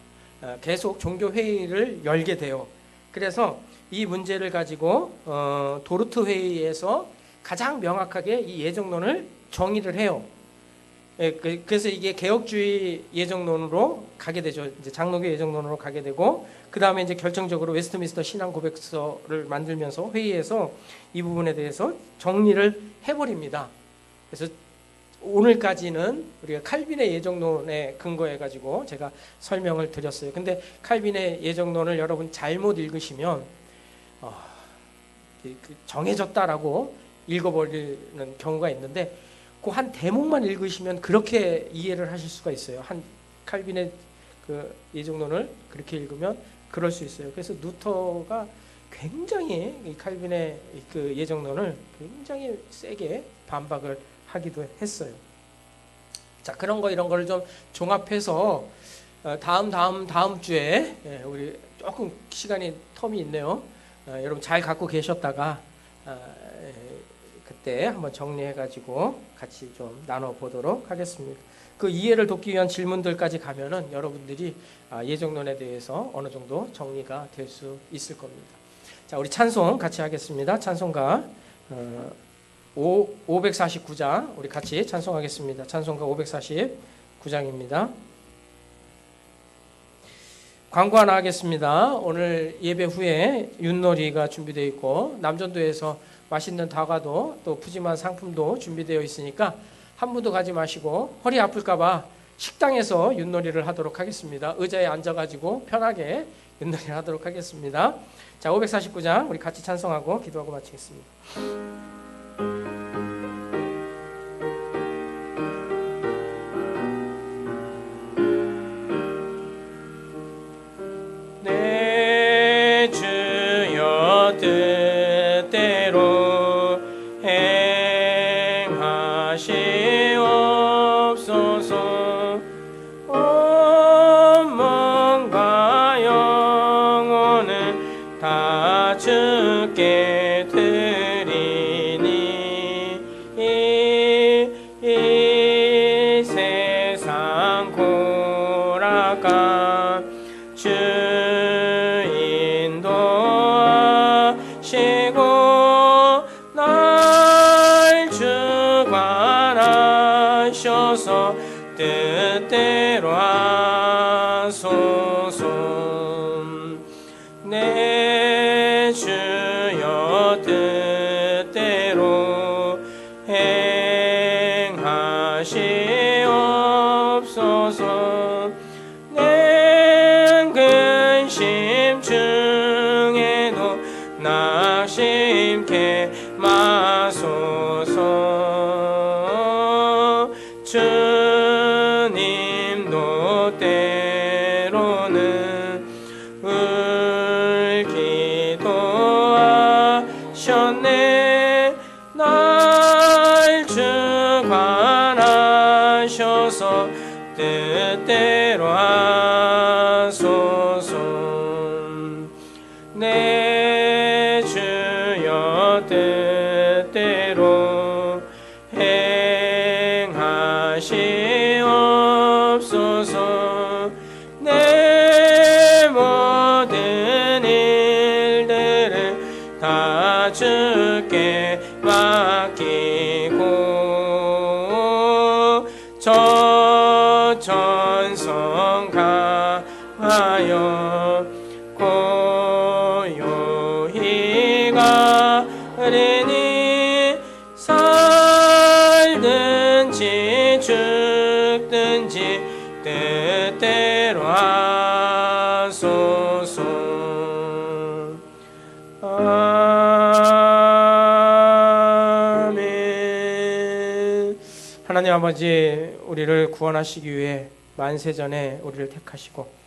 B: 계속 종교회의를 열게 돼요. 그래서 이 문제를 가지고 도르트 회의에서 가장 명확하게 이 예정론을 정의를 해요. 그래서 이게 개혁주의 예정론으로 가게 되죠. 이제 장로교 예정론으로 가게 되고, 그 다음에 이제 결정적으로 웨스트민스터 신앙 고백서를 만들면서 회의에서 이 부분에 대해서 정리를 해버립니다. 그래서 오늘까지는 우리가 칼빈의 예정론에 근거해 가지고 제가 설명을 드렸어요. 근데 칼빈의 예정론을 여러분 잘못 읽으시면 정해졌다라고 읽어버리는 경우가 있는데, 그 한 대목만 읽으시면 그렇게 이해를 하실 수가 있어요. 한 칼빈의 그 예정론을 그렇게 읽으면 그럴 수 있어요. 그래서 루터가 굉장히 이 칼빈의 그 예정론을 굉장히 세게 반박을 하기도 했어요. 자, 그런 거 이런 거를 좀 종합해서 다음 주에 우리 조금 시간이 텀이 있네요. 여러분 잘 갖고 계셨다가 그때 한번 정리해가지고 같이 좀 나눠보도록 하겠습니다. 그 이해를 돕기 위한 질문들까지 가면은 여러분들이 예정론에 대해서 어느 정도 정리가 될 수 있을 겁니다. 자, 우리 찬송 같이 하겠습니다. 찬송가 549장 우리 같이 찬송하겠습니다. 찬송가 549장입니다. 광고 하나 하겠습니다. 오늘 예배 후에 윷놀이가 준비되어 있고 남전도에서 맛있는 다과도 또 푸짐한 상품도 준비되어 있으니까 한 분도 가지 마시고 허리 아플까봐 식당에서 윷놀이를 하도록 하겠습니다. 의자에 앉아가지고 편하게 윷놀이를 하도록 하겠습니다. 자, 549장 우리 같이 찬송하고 기도하고 마치겠습니다. 내 주여 뜻대로 행하시옵소서. 온 몸과 영혼을 다 주께 드리니 이 세상 고락감 주 인도하시고 날 주관하셔서 뜻대로 하소서. 내 주여 뜻대로 행하시옵소서. 내 근심 중에도 낙심케 마소서. 주님도 때로는 울기도 하셨네. 날 주관하셔서 뜻대로 하소서. 내 주여 뜻대로 행하시옵소서. 내 모든 일들을 다 주께 맡기고 저처 주옵소서. 아멘. 하나님 아버지, 우리를 구원하시기 위해 만세전에 우리를 택하시고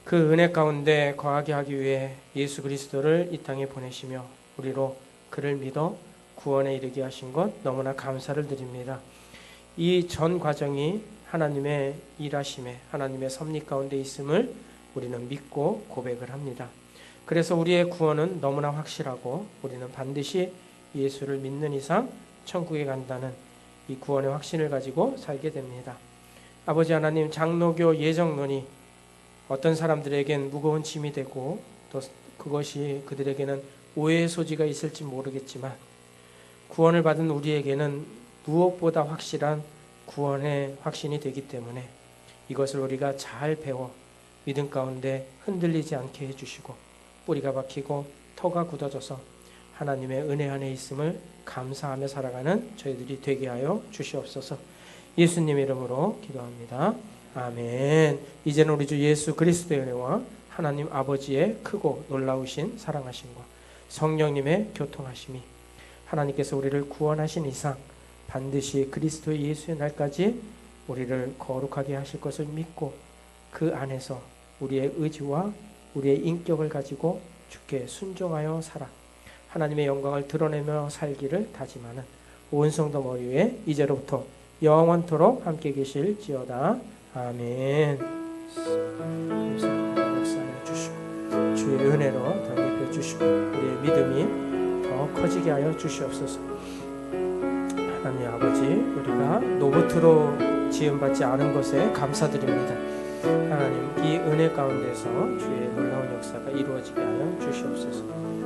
B: 그 은혜 가운데 거하게 하기 위해 예수 그리스도를 이 땅에 보내시며 우리로 그를 믿어 구원에 이르게 하신 것 너무나 감사를 드립니다. 이 전 과정이 하나님의 일하심에, 하나님의 섭리 가운데 있음을 우리는 믿고 고백을 합니다. 그래서 우리의 구원은 너무나 확실하고 우리는 반드시 예수를 믿는 이상 천국에 간다는 이 구원의 확신을 가지고 살게 됩니다. 아버지 하나님, 장로교 예정론이 어떤 사람들에겐 무거운 짐이 되고 또 그것이 그들에게는 오해의 소지가 있을지 모르겠지만 구원을 받은 우리에게는 무엇보다 확실한 구원의 확신이 되기 때문에 이것을 우리가 잘 배워 믿음 가운데 흔들리지 않게 해주시고 뿌리가 박히고 터가 굳어져서 하나님의 은혜 안에 있음을 감사하며 살아가는 저희들이 되게 하여 주시옵소서. 예수님 이름으로 기도합니다. 아멘. 이제는 우리 주 예수 그리스도의 은혜와 하나님 아버지의 크고 놀라우신 사랑하심과 성령님의 교통하심이 하나님께서 우리를 구원하신 이상 반드시 그리스도 예수의 날까지 우리를 거룩하게 하실 것을 믿고 그 안에서 우리의 의지와 우리의 인격을 가지고 주께 순종하여 살아 하나님의 영광을 드러내며 살기를 다짐하는 온 성도 머리 위에 이제로부터 영원토록 함께 계실지어다. 아멘. 역사하여 주시고 주의 은혜로 덧입혀 주시고 우리의 믿음이 더 커지게 하여 주시옵소서. 하나님 아버지, 우리가 노보트로 지음받지 않은 것에 감사드립니다. 하나님, 이 은혜 가운데서 주의 놀라운 역사가 이루어지게 하여 주시옵소서.